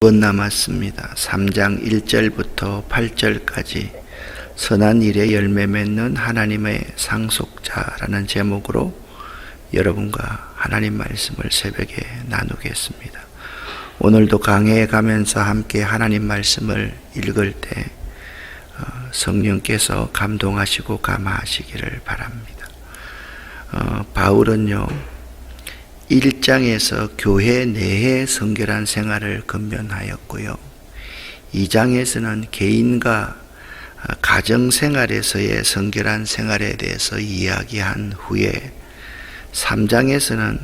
번 남았습니다. 3장 1절부터 8절까지 선한 일에 열매 맺는 하나님의 상속자라는 제목으로 여러분과 하나님 말씀을 새벽에 나누겠습니다. 오늘도 강해에 가면서 함께 하나님 말씀을 읽을 때 성령께서 감동하시고 감화하시기를 바랍니다. 바울은요 1장에서 교회 내의 성결한 생활을 권면하였고요. 2장에서는 개인과 가정생활에서의 성결한 생활에 대해서 이야기한 후에 3장에서는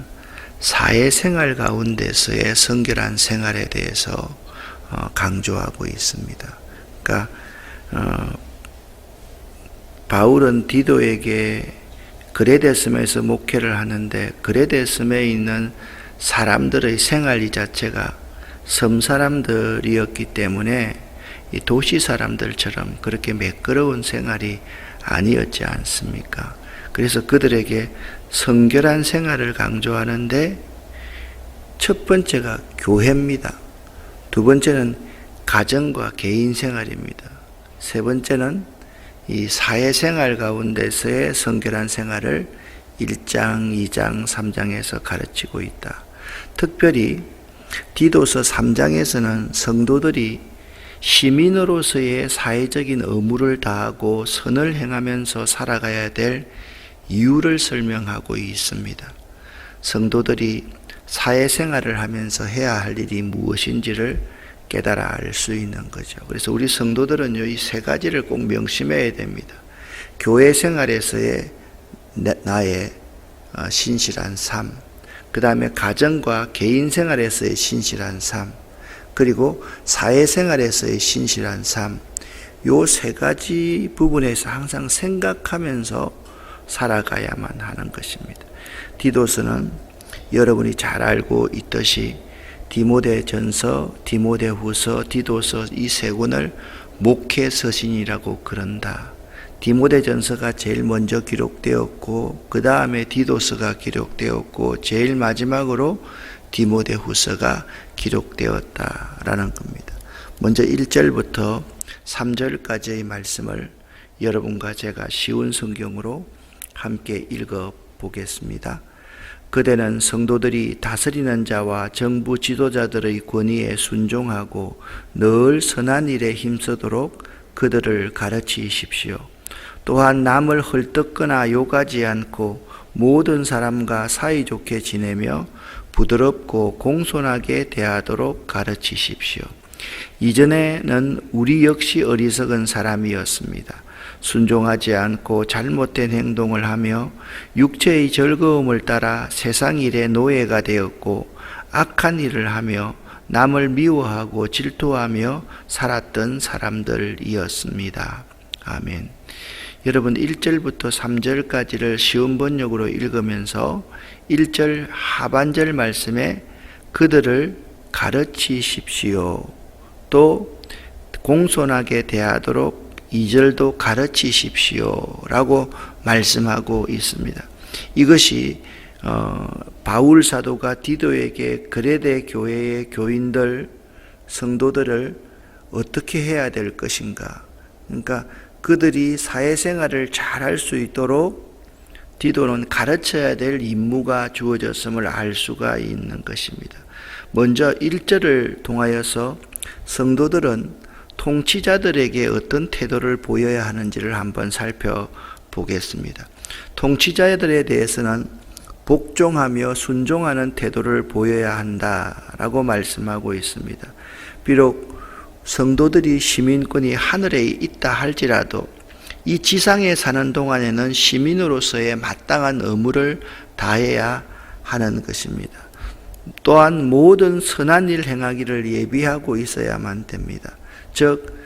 사회생활 가운데서의 성결한 생활에 대해서 강조하고 있습니다. 그러니까 바울은 디도에게 그레데스에서 목회를 하는데 그레데스에 있는 사람들의 생활 이 자체가 섬 사람들이었기 때문에 이 도시 사람들처럼 그렇게 매끄러운 생활이 아니었지 않습니까? 그래서 그들에게 성결한 생활을 강조하는데 첫 번째가 교회입니다. 두 번째는 가정과 개인 생활입니다. 세 번째는 이 사회생활 가운데서의 성결한 생활을 1장, 2장, 3장에서 가르치고 있다. 특별히 디도서 3장에서는 성도들이 시민으로서의 사회적인 의무를 다하고 선을 행하면서 살아가야 될 이유를 설명하고 있습니다. 성도들이 사회생활을 하면서 해야 할 일이 무엇인지를 깨달아 알 수 있는 거죠. 그래서 우리 성도들은요, 이 세 가지를 꼭 명심해야 됩니다. 교회 생활에서의 나의 신실한 삶, 그 다음에 가정과 개인 생활에서의 신실한 삶, 그리고 사회 생활에서의 신실한 삶, 요 세 가지 부분에서 항상 생각하면서 살아가야만 하는 것입니다. 디도서는 여러분이 잘 알고 있듯이 디모데전서, 디모데후서, 디도서 이 세 권을 목회 서신이라고 그런다. 디모데전서가 제일 먼저 기록되었고 그 다음에 디도서가 기록되었고 제일 마지막으로 디모데후서가 기록되었다라는 겁니다. 먼저 1절부터 3절까지의 말씀을 여러분과 제가 쉬운 성경으로 함께 읽어 보겠습니다. 그대는 성도들이 다스리는 자와 정부 지도자들의 권위에 순종하고 늘 선한 일에 힘쓰도록 그들을 가르치십시오. 또한 남을 헐뜯거나 욕하지 않고 모든 사람과 사이좋게 지내며 부드럽고 공손하게 대하도록 가르치십시오. 이전에는 우리 역시 어리석은 사람이었습니다. 순종하지 않고 잘못된 행동을 하며 육체의 즐거움을 따라 세상 일의 노예가 되었고 악한 일을 하며 남을 미워하고 질투하며 살았던 사람들이었습니다. 아멘. 여러분 1절부터 3절까지를 쉬운 번역으로 읽으면서 1절 하반절 말씀에 그들을 가르치십시오. 또 공손하게 대하도록 2절도 가르치십시오 라고 말씀하고 있습니다. 이것이 바울 사도가 디도에게 그레데 교회의 교인들, 성도들을 어떻게 해야 될 것인가. 그러니까 그들이 사회생활을 잘할 수 있도록 디도는 가르쳐야 될 임무가 주어졌음을 알 수가 있는 것입니다. 먼저 1절을 통하여서 성도들은 통치자들에게 어떤 태도를 보여야 하는지를 한번 살펴보겠습니다. 통치자들에 대해서는 복종하며 순종하는 태도를 보여야 한다라고 말씀하고 있습니다. 비록 성도들이 시민권이 하늘에 있다 할지라도 이 지상에 사는 동안에는 시민으로서의 마땅한 의무를 다해야 하는 것입니다. 또한 모든 선한 일 행하기를 예비하고 있어야만 됩니다. 즉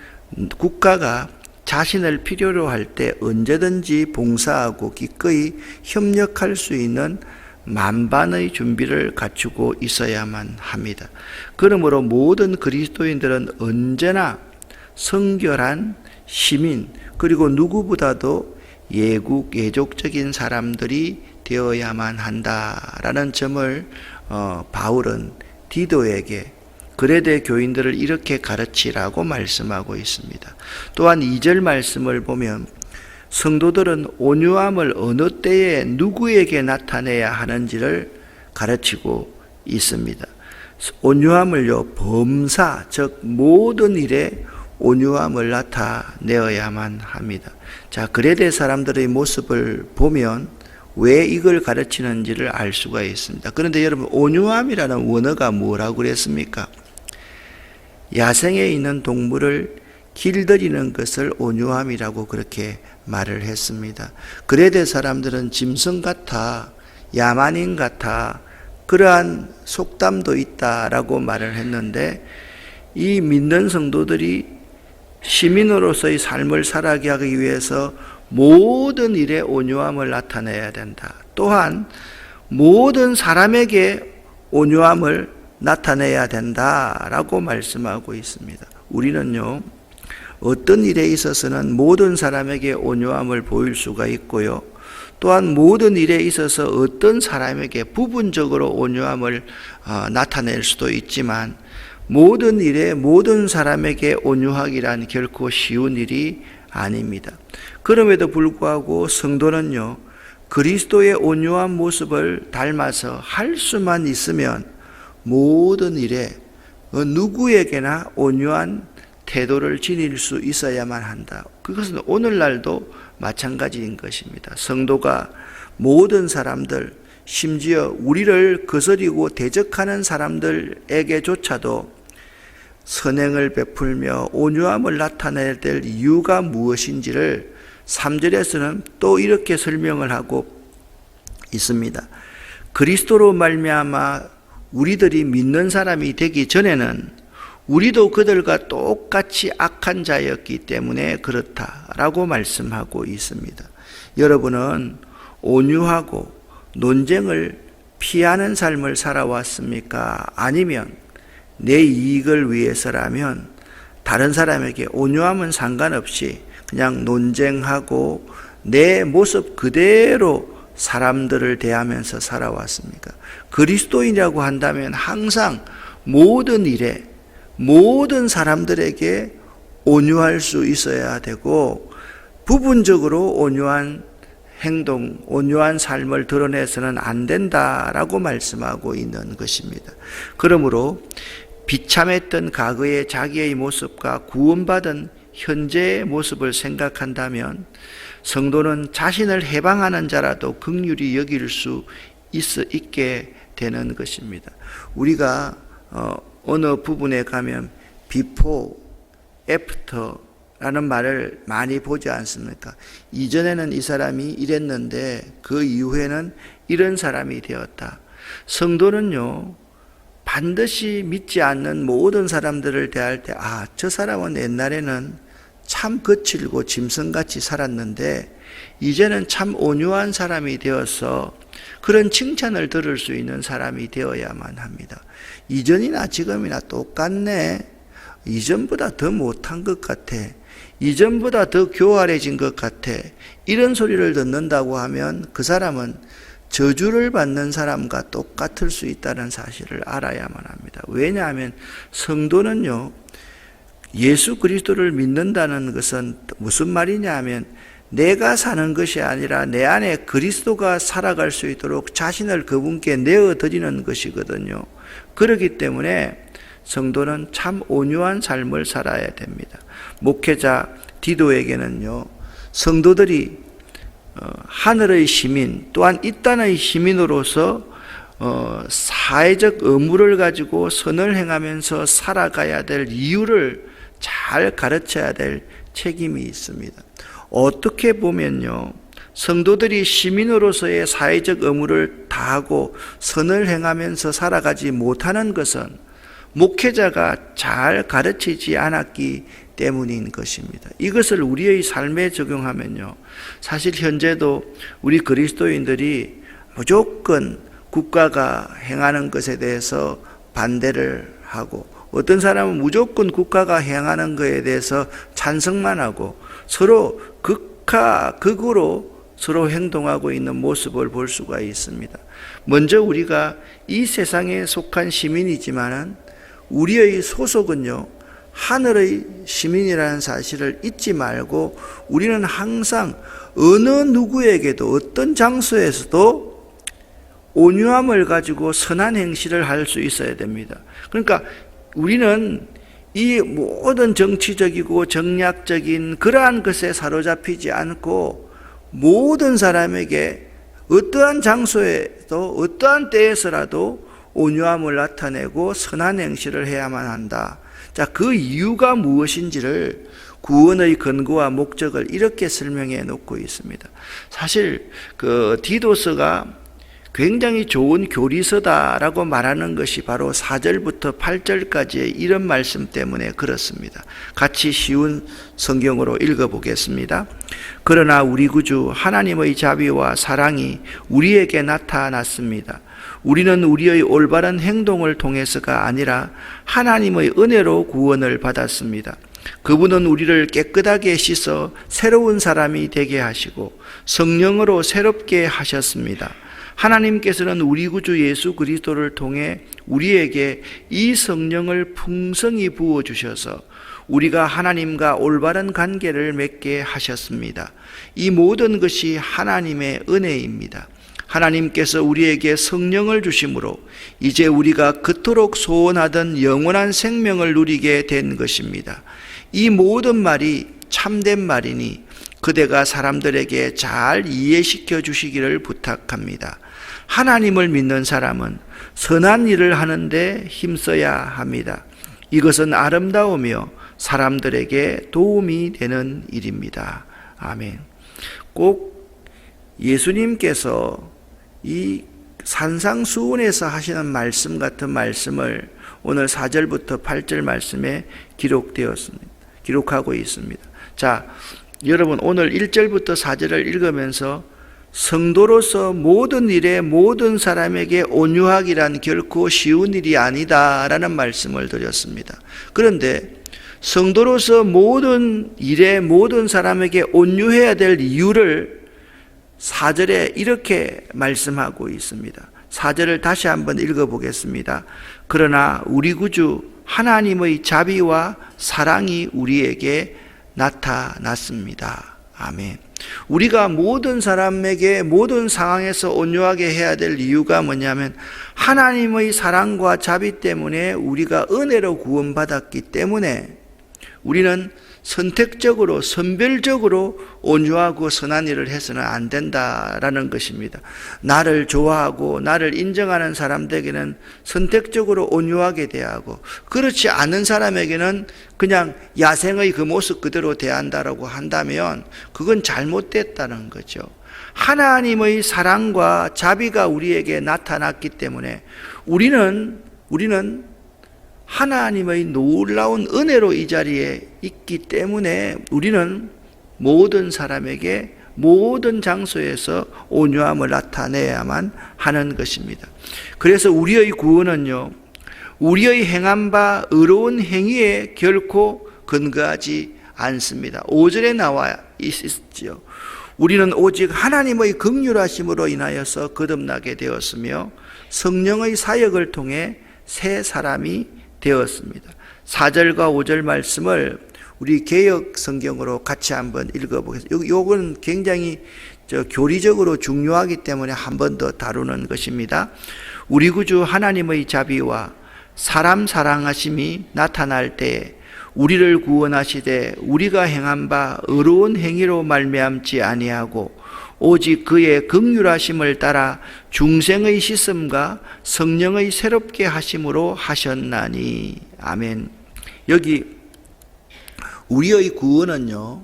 국가가 자신을 필요로 할 때 언제든지 봉사하고 기꺼이 협력할 수 있는 만반의 준비를 갖추고 있어야만 합니다. 그러므로 모든 그리스도인들은 언제나 성결한 시민 그리고 누구보다도 예족적인 사람들이 되어야만 한다라는 점을 바울은 디도에게 그레데 교인들을 이렇게 가르치라고 말씀하고 있습니다. 또한 2절 말씀을 보면 성도들은 온유함을 어느 때에 누구에게 나타내야 하는지를 가르치고 있습니다. 온유함을요, 범사, 즉 모든 일에 온유함을 나타내어야만 합니다. 자, 그레데 사람들의 모습을 보면 왜 이걸 가르치는지를 알 수가 있습니다. 그런데 여러분, 온유함이라는 원어가 뭐라고 그랬습니까? 야생에 있는 동물을 길들이는 것을 온유함이라고 그렇게 말을 했습니다. 그레데 사람들은 짐승 같아, 야만인 같아, 그러한 속담도 있다라고 말을 했는데, 이 믿는 성도들이 시민으로서의 삶을 살아가기 하기 위해서 모든 일에 온유함을 나타내야 된다. 또한 모든 사람에게 온유함을 나타내야 된다라고 말씀하고 있습니다. 우리는요, 어떤 일에 있어서는 모든 사람에게 온유함을 보일 수가 있고요, 또한 모든 일에 있어서 어떤 사람에게 부분적으로 온유함을 나타낼 수도 있지만, 모든 일에 모든 사람에게 온유하기란 결코 쉬운 일이 아닙니다. 그럼에도 불구하고 성도는요, 그리스도의 온유한 모습을 닮아서 할 수만 있으면 모든 일에 누구에게나 온유한 태도를 지닐 수 있어야만 한다. 그것은 오늘날도 마찬가지인 것입니다. 성도가 모든 사람들, 심지어 우리를 거스리고 대적하는 사람들에게조차도 선행을 베풀며 온유함을 나타내야 될 이유가 무엇인지를 3절에서는 또 이렇게 설명을 하고 있습니다. 그리스도로 말미암아 우리들이 믿는 사람이 되기 전에는 우리도 그들과 똑같이 악한 자였기 때문에 그렇다라고 말씀하고 있습니다. 여러분은 온유하고 논쟁을 피하는 삶을 살아왔습니까? 아니면 내 이익을 위해서라면 다른 사람에게 온유함은 상관없이 그냥 논쟁하고 내 모습 그대로 사람들을 대하면서 살아왔습니까? 그리스도인이라고 한다면 항상 모든 일에 모든 사람들에게 온유할 수 있어야 되고, 부분적으로 온유한 행동, 온유한 삶을 드러내서는 안 된다라고 말씀하고 있는 것입니다. 그러므로 비참했던 과거의 자기의 모습과 구원받은 현재의 모습을 생각한다면 성도는 자신을 해방하는 자라도 긍휼히 여길 수 있게 되는 것입니다. 우리가 어느 부분에 가면 비포, 애프터라는 말을 많이 보지 않습니까? 이전에는 이 사람이 이랬는데 그 이후에는 이런 사람이 되었다. 성도는요, 반드시 믿지 않는 모든 사람들을 대할 때, 저 사람은 옛날에는 참 거칠고 짐승같이 살았는데 이제는 참 온유한 사람이 되어서 그런 칭찬을 들을 수 있는 사람이 되어야만 합니다. 이전이나 지금이나 똑같네. 이전보다 더 못한 것 같아. 이전보다 더 교활해진 것 같아. 이런 소리를 듣는다고 하면 그 사람은 저주를 받는 사람과 똑같을 수 있다는 사실을 알아야만 합니다. 왜냐하면 성도는요, 예수 그리스도를 믿는다는 것은 무슨 말이냐 하면 내가 사는 것이 아니라 내 안에 그리스도가 살아갈 수 있도록 자신을 그분께 내어드리는 것이거든요. 그렇기 때문에 성도는 참 온유한 삶을 살아야 됩니다. 목회자 디도에게는요, 성도들이 하늘의 시민, 또한 이 땅의 시민으로서 사회적 의무를 가지고 선을 행하면서 살아가야 될 이유를 잘 가르쳐야 될 책임이 있습니다. 어떻게 보면요, 성도들이 시민으로서의 사회적 의무를 다하고 선을 행하면서 살아가지 못하는 것은 목회자가 잘 가르치지 않았기 때문인 것입니다. 이것을 우리의 삶에 적용하면요, 사실 현재도 우리 그리스도인들이 무조건 국가가 행하는 것에 대해서 반대를 하고, 어떤 사람은 무조건 국가가 행하는 것에 대해서 찬성만 하고 서로 극으로 서로 행동하고 있는 모습을 볼 수가 있습니다. 먼저 우리가 이 세상에 속한 시민이지만은 우리의 소속은요, 하늘의 시민이라는 사실을 잊지 말고 우리는 항상 어느 누구에게도 어떤 장소에서도 온유함을 가지고 선한 행실을 할 수 있어야 됩니다. 그러니까 우리는 이 모든 정치적이고 정략적인 그러한 것에 사로잡히지 않고 모든 사람에게 어떠한 장소에도 어떠한 때에서라도 온유함을 나타내고 선한 행실을 해야만 한다. 자, 그 이유가 무엇인지를 구원의 근거와 목적을 이렇게 설명해 놓고 있습니다. 사실 그 디도서가 굉장히 좋은 교리서다라고 말하는 것이 바로 4절부터 8절까지의 이런 말씀 때문에 그렇습니다. 같이 쉬운 성경으로 읽어보겠습니다. 그러나 우리 구주 하나님의 자비와 사랑이 우리에게 나타났습니다. 우리는 우리의 올바른 행동을 통해서가 아니라 하나님의 은혜로 구원을 받았습니다. 그분은 우리를 깨끗하게 씻어 새로운 사람이 되게 하시고 성령으로 새롭게 하셨습니다. 하나님께서는 우리 구주 예수 그리스도를 통해 우리에게 이 성령을 풍성히 부어주셔서 우리가 하나님과 올바른 관계를 맺게 하셨습니다. 이 모든 것이 하나님의 은혜입니다. 하나님께서 우리에게 성령을 주심으로 이제 우리가 그토록 소원하던 영원한 생명을 누리게 된 것입니다. 이 모든 말이 참된 말이니 그대가 사람들에게 잘 이해시켜 주시기를 부탁합니다. 하나님을 믿는 사람은 선한 일을 하는데 힘써야 합니다. 이것은 아름다우며 사람들에게 도움이 되는 일입니다. 아멘. 꼭 예수님께서 이 산상수훈에서 하시는 말씀 같은 말씀을 오늘 4절부터 8절 말씀에 기록하고 있습니다. 자, 여러분 오늘 1절부터 4절을 읽으면서 성도로서 모든 일에 모든 사람에게 온유하기란 결코 쉬운 일이 아니다라는 말씀을 드렸습니다. 그런데 성도로서 모든 일에 모든 사람에게 온유해야 될 이유를 4절에 이렇게 말씀하고 있습니다. 4절을 다시 한번 읽어보겠습니다. 그러나 우리 구주 하나님의 자비와 사랑이 우리에게 나타났습니다. 아멘. 우리가 모든 사람에게 모든 상황에서 온유하게 해야 될 이유가 뭐냐면 하나님의 사랑과 자비 때문에 우리가 은혜로 구원받았기 때문에 우리는 선택적으로 선별적으로 온유하고 선한 일을 해서는 안 된다라는 것입니다. 나를 좋아하고 나를 인정하는 사람들에게는 선택적으로 온유하게 대하고 그렇지 않은 사람에게는 그냥 야생의 그 모습 그대로 대한다라고 한다면 그건 잘못됐다는 거죠. 하나님의 사랑과 자비가 우리에게 나타났기 때문에 우리는 하나님의 놀라운 은혜로 이 자리에 있기 때문에 우리는 모든 사람에게 모든 장소에서 온유함을 나타내야만 하는 것입니다. 그래서 우리의 구원은요, 우리의 행한 바 의로운 행위에 결코 근거하지 않습니다. 5절에 나와 있지요. 우리는 오직 하나님의 긍휼하심으로 인하여서 거듭나게 되었으며 성령의 사역을 통해 새 사람이 되었습니다. 4절과 5절 말씀을 우리 개역 성경으로 같이 한번 읽어보겠습니다. 요건 굉장히 교리적으로 중요하기 때문에 한 번 더 다루는 것입니다. 우리 구주 하나님의 자비와 사람 사랑하심이 나타날 때에 우리를 구원하시되 우리가 행한 바 의로운 행위로 말미암지 아니하고 오직 그의 긍휼하심을 따라 중생의 씻음과 성령의 새롭게 하심으로 하셨나니. 아멘. 여기 우리의 구원은요,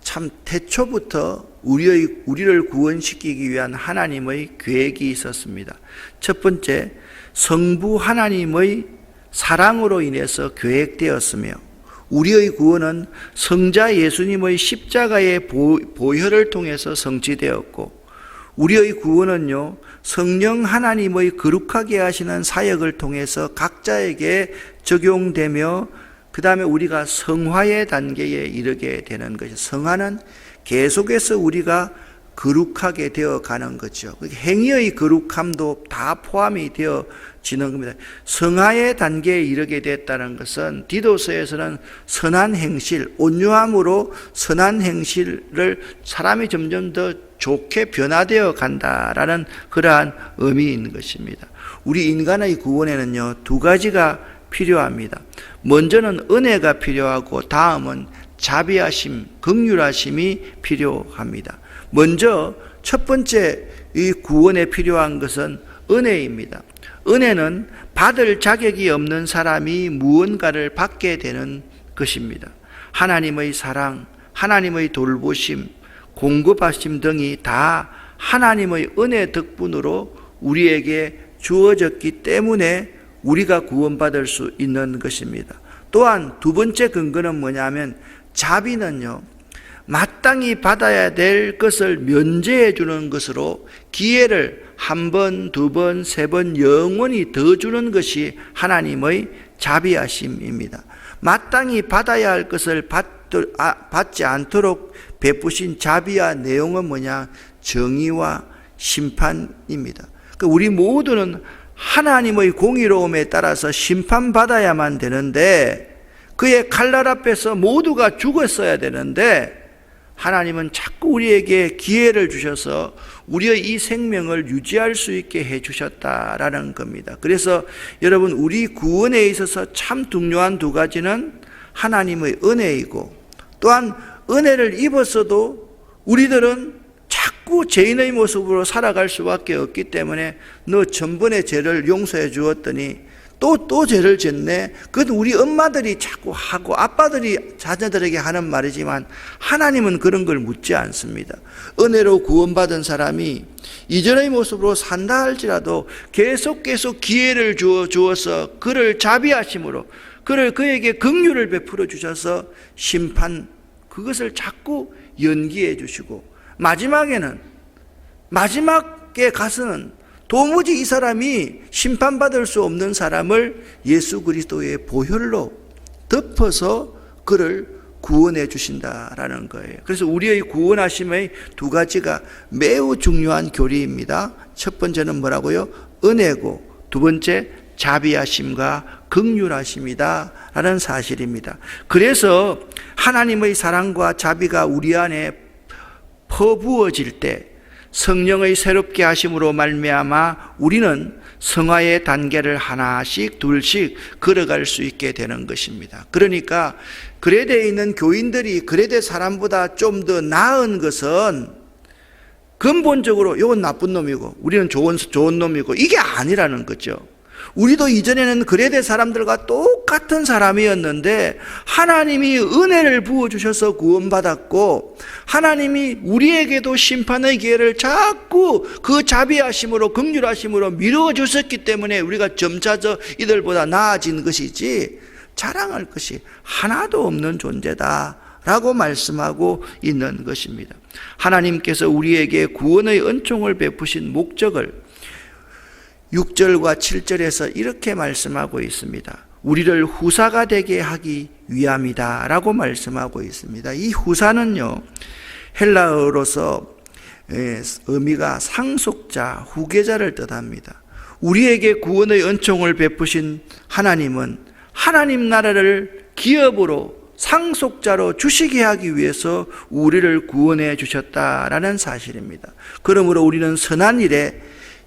참 태초부터 우리를 구원시키기 위한 하나님의 계획이 있었습니다. 첫 번째, 성부 하나님의 사랑으로 인해서 계획되었으며 우리의 구원은 성자 예수님의 십자가의 보혈을 통해서 성취되었고 우리의 구원은요, 성령 하나님의 거룩하게 하시는 사역을 통해서 각자에게 적용되며 그 다음에 우리가 성화의 단계에 이르게 되는 것이, 성화는 계속해서 우리가 거룩하게 되어 가는 거죠. 행위의 거룩함도 다 포함이 되어 지는 겁니다. 성화의 단계에 이르게 됐다는 것은 디도서에서는 선한 행실, 온유함으로 선한 행실을 사람이 점점 더 좋게 변화되어 간다라는 그러한 의미인 것입니다. 우리 인간의 구원에는요, 두 가지가 필요합니다. 먼저는 은혜가 필요하고 다음은 자비하심, 긍휼하심이 필요합니다. 먼저 첫 번째 이 구원에 필요한 것은 은혜입니다. 은혜는 받을 자격이 없는 사람이 무언가를 받게 되는 것입니다. 하나님의 사랑, 하나님의 돌보심, 공급하심 등이 다 하나님의 은혜 덕분으로 우리에게 주어졌기 때문에 우리가 구원받을 수 있는 것입니다. 또한 두 번째 근거는 뭐냐면 자비는요, 마땅히 받아야 될 것을 면제해 주는 것으로 기회를 한 번, 두 번, 세 번 영원히 더 주는 것이 하나님의 자비하심입니다. 마땅히 받아야 할 것을 받지 않도록 베푸신 자비와 내용은 뭐냐? 정의와 심판입니다. 그러니까 우리 모두는 하나님의 공의로움에 따라서 심판받아야만 되는데, 그의 칼날 앞에서 모두가 죽었어야 되는데 하나님은 자꾸 우리에게 기회를 주셔서 우리의 이 생명을 유지할 수 있게 해주셨다라는 겁니다. 그래서 여러분, 우리 구원에 있어서 참 중요한 두 가지는 하나님의 은혜이고, 또한 은혜를 입었어도 우리들은 자꾸 죄인의 모습으로 살아갈 수밖에 없기 때문에 너 전번에 죄를 용서해 주었더니 또 죄를 짓네. 그건 우리 엄마들이 자꾸 하고 아빠들이 자녀들에게 하는 말이지만 하나님은 그런 걸 묻지 않습니다. 은혜로 구원받은 사람이 이전의 모습으로 산다 할지라도 계속 기회를 주어서 그를 자비하심으로 그에게 긍휼을 베풀어 주셔서 심판, 그것을 자꾸 연기해 주시고 마지막에 가서는 도무지 이 사람이 심판받을 수 없는 사람을 예수 그리스도의 보혈로 덮어서 그를 구원해 주신다라는 거예요. 그래서 우리의 구원하심의 두 가지가 매우 중요한 교리입니다. 첫 번째는 뭐라고요? 은혜고, 두 번째 자비하심과 긍휼하심이다 라는 사실입니다. 그래서 하나님의 사랑과 자비가 우리 안에 퍼부어질 때 성령의 새롭게 하심으로 말미암아 우리는 성화의 단계를 하나씩 둘씩 걸어갈 수 있게 되는 것입니다. 그러니까 그레데에 있는 교인들이 그레데 사람보다 좀 더 나은 것은 근본적으로 이건 나쁜 놈이고 우리는 좋은 놈이고 이게 아니라는 거죠. 우리도 이전에는 그레데 사람들과 똑같은 사람이었는데 하나님이 은혜를 부어주셔서 구원받았고, 하나님이 우리에게도 심판의 기회를 자꾸 그 자비하심으로 긍휼하심으로 미루어주셨기 때문에 우리가 점차 이들보다 나아진 것이지 자랑할 것이 하나도 없는 존재다 라고 말씀하고 있는 것입니다. 하나님께서 우리에게 구원의 은총을 베푸신 목적을 6절과 7절에서 이렇게 말씀하고 있습니다. 우리를 후사가 되게 하기 위함이다 라고 말씀하고 있습니다. 이 후사는요, 헬라어로서 의미가 상속자, 후계자를 뜻합니다. 우리에게 구원의 은총을 베푸신 하나님은 하나님 나라를 기업으로 상속자로 주시게 하기 위해서 우리를 구원해 주셨다라는 사실입니다. 그러므로 우리는 선한 일에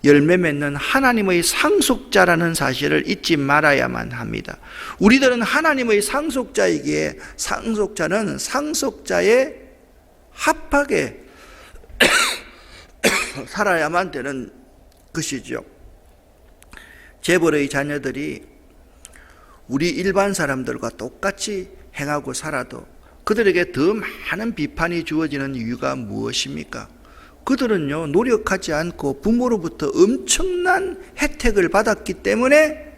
열매 맺는 하나님의 상속자라는 사실을 잊지 말아야만 합니다. 우리들은 하나님의 상속자이기에 상속자는 상속자에 합하게 살아야만 되는 것이죠. 재벌의 자녀들이 우리 일반 사람들과 똑같이 행하고 살아도 그들에게 더 많은 비판이 주어지는 이유가 무엇입니까? 그들은요, 노력하지 않고 부모로부터 엄청난 혜택을 받았기 때문에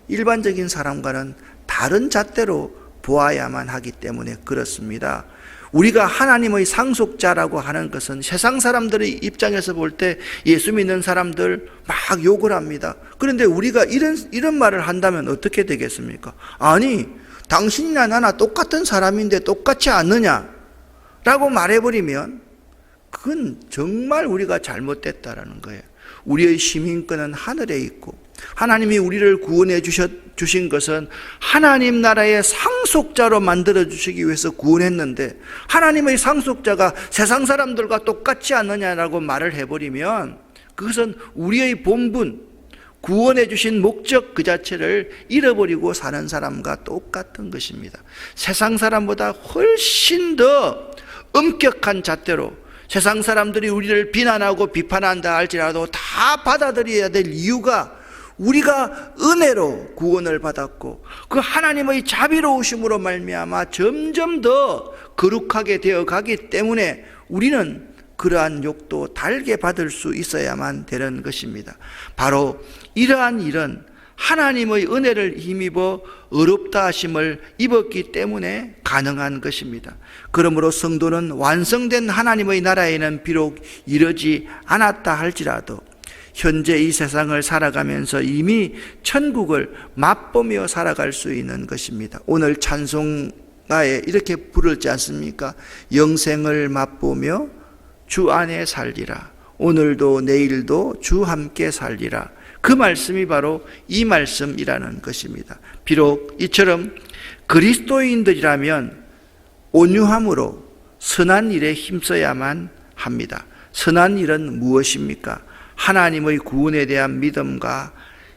일반적인 사람과는 다른 잣대로 보아야만 하기 때문에 그렇습니다. 우리가 하나님의 상속자라고 하는 것은 세상 사람들의 입장에서 볼 때 예수 믿는 사람들 막 욕을 합니다. 그런데 우리가 이런 말을 한다면 어떻게 되겠습니까? 아니, 당신이나 나나 똑같은 사람인데 똑같지 않느냐? 라고 말해버리면 그건 정말 우리가 잘못됐다라는 거예요. 우리의 시민권은 하늘에 있고 하나님이 우리를 구원해 주신 것은 하나님 나라의 상속자로 만들어 주시기 위해서 구원했는데, 하나님의 상속자가 세상 사람들과 똑같지 않느냐라고 말을 해버리면 그것은 우리의 본분, 구원해 주신 목적 그 자체를 잃어버리고 사는 사람과 똑같은 것입니다. 세상 사람보다 훨씬 더 엄격한 잣대로 세상 사람들이 우리를 비난하고 비판한다 할지라도 다 받아들여야 될 이유가, 우리가 은혜로 구원을 받았고 그 하나님의 자비로우심으로 말미암아 점점 더 거룩하게 되어 가기 때문에 우리는 그러한 욕도 달게 받을 수 있어야만 되는 것입니다. 바로 이러한 일은 하나님의 은혜를 힘입어 어렵다 하심을 입었기 때문에 가능한 것입니다. 그러므로 성도는 완성된 하나님의 나라에는 비록 이르지 않았다 할지라도 현재 이 세상을 살아가면서 이미 천국을 맛보며 살아갈 수 있는 것입니다. 오늘 찬송가에 이렇게 부르지 않습니까? 영생을 맛보며 주 안에 살리라. 오늘도 내일도 주 함께 살리라. 그 말씀이 바로 이 말씀이라는 것입니다. 비록 이처럼 그리스도인들이라면 온유함으로 선한 일에 힘써야만 합니다. 선한 일은 무엇입니까? 하나님의 구원에 대한 믿음과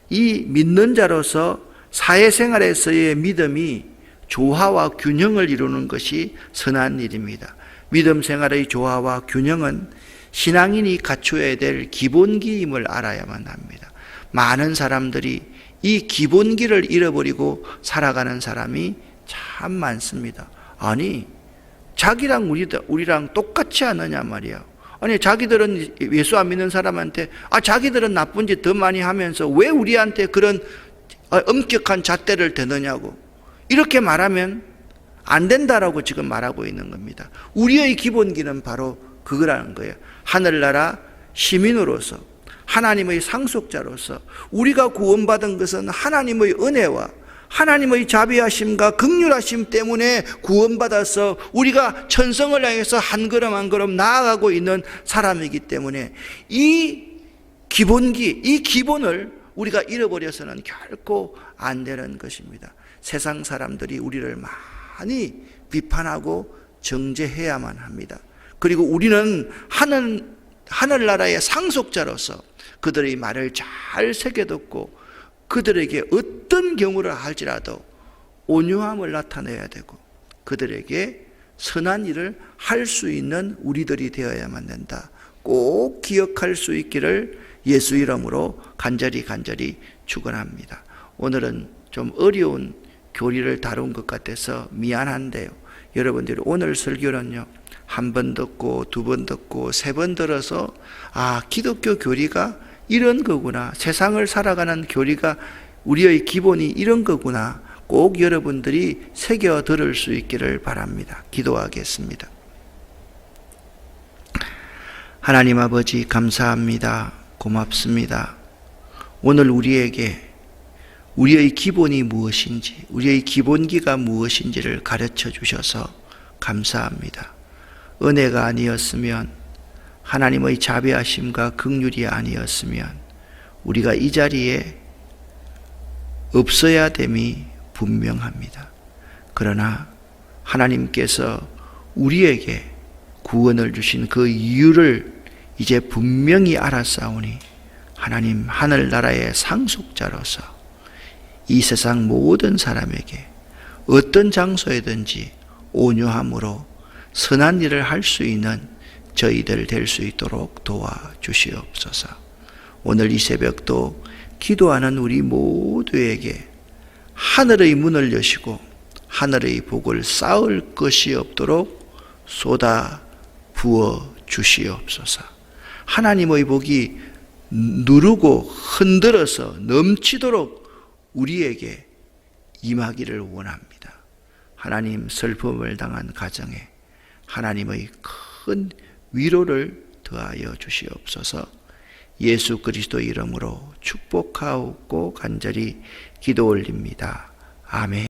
이 믿는 자로서 사회생활에서의 믿음이 조화와 균형을 이루는 것이 선한 일입니다. 믿음 생활의 조화와 균형은 신앙인이 갖추어야 될 기본기임을 알아야만 합니다. 많은 사람들이 이 기본기를 잃어버리고 살아가는 사람이 참 많습니다. 아니, 자기랑 우리랑 똑같지 않느냐 말이야. 아니, 자기들은 예수 안 믿는 사람한테 자기들은 나쁜 짓 더 많이 하면서 왜 우리한테 그런 엄격한 잣대를 대느냐고 이렇게 말하면 안 된다라고 지금 말하고 있는 겁니다. 우리의 기본기는 바로 그거라는 거예요. 하늘나라 시민으로서, 하나님의 상속자로서 우리가 구원받은 것은 하나님의 은혜와 하나님의 자비하심과 긍휼하심 때문에 구원받아서 우리가 천성을 향해서 한 걸음 한 걸음 나아가고 있는 사람이기 때문에 이 기본기, 이 기본을 우리가 잃어버려서는 결코 안 되는 것입니다. 세상 사람들이 우리를 많이 비판하고 정죄해야만 합니다. 그리고 우리는 하늘나라의 상속자로서 그들의 말을 잘 새겨듣고 그들에게 어떤 경우를 할지라도 온유함을 나타내야 되고 그들에게 선한 일을 할 수 있는 우리들이 되어야만 된다. 꼭 기억할 수 있기를 예수 이름으로 간절히 축원합니다. 오늘은 좀 어려운 교리를 다룬 것 같아서 미안한데요. 여러분들이 오늘 설교는요, 한 번 듣고 두 번 듣고 세 번 들어서 기독교 교리가 이런 거구나, 세상을 살아가는 교리가 우리의 기본이 이런 거구나, 꼭 여러분들이 새겨 들을 수 있기를 바랍니다. 기도하겠습니다. 하나님 아버지 감사합니다. 고맙습니다. 오늘 우리에게 우리의 기본이 무엇인지, 우리의 기본기가 무엇인지를 가르쳐 주셔서 감사합니다. 은혜가 아니었으면, 하나님의 자비하심과 긍휼이 아니었으면 우리가 이 자리에 없어야 됨이 분명합니다. 그러나 하나님께서 우리에게 구원을 주신 그 이유를 이제 분명히 알았사오니 하나님 하늘나라의 상속자로서 이 세상 모든 사람에게 어떤 장소에든지 온유함으로 선한 일을 할 수 있는 저희들 될 수 있도록 도와주시옵소서. 오늘 이 새벽도 기도하는 우리 모두에게 하늘의 문을 여시고 하늘의 복을 쌓을 것이 없도록 쏟아 부어 주시옵소서. 하나님의 복이 누르고 흔들어서 넘치도록 우리에게 임하기를 원합니다. 하나님, 슬픔을 당한 가정에 하나님의 큰 위로를 더하여 주시옵소서. 예수 그리스도 이름으로 축복하옵고 간절히 기도 올립니다. 아멘.